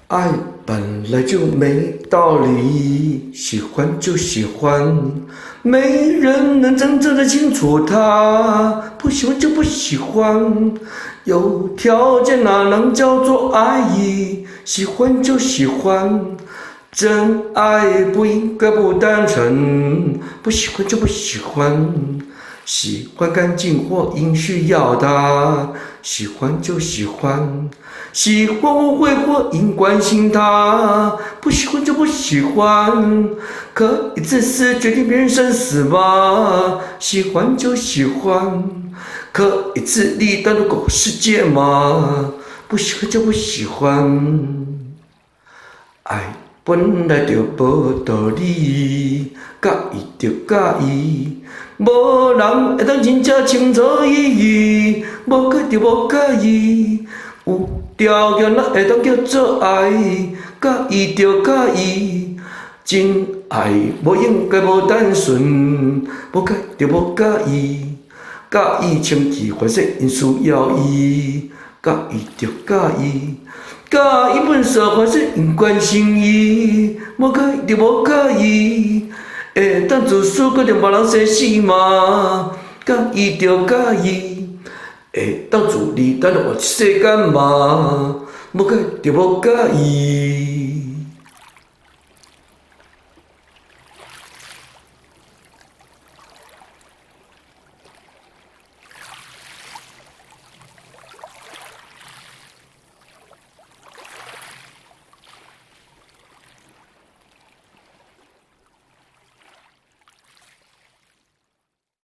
爱本来就没道理，喜欢就喜欢，没人能真正的清楚它。不喜欢就不喜欢，有条件哪能叫做爱意？喜欢就喜欢，真爱不应该不单纯。不喜欢就不喜欢，喜欢干净或因需要的，喜欢就喜欢。喜欢误会或因关心他，不喜欢就不喜欢，可以自私决定别人生死吗？喜欢就喜欢，可以自立单独狗世界吗？不喜欢就不喜欢，爱本来就无道理，介意就介意，无人会当真正清楚意义，无介就无介意。有条件咱会当叫做爱，介意就介意，真爱无应该无单纯，无介就无介意，介意清气反射因需要伊，介意就介意，介意本色反射因关心伊，无介就无介意，会当自私决定别人生死吗？介意就介意。会当自立，等活一世间嘛，无介就无介意。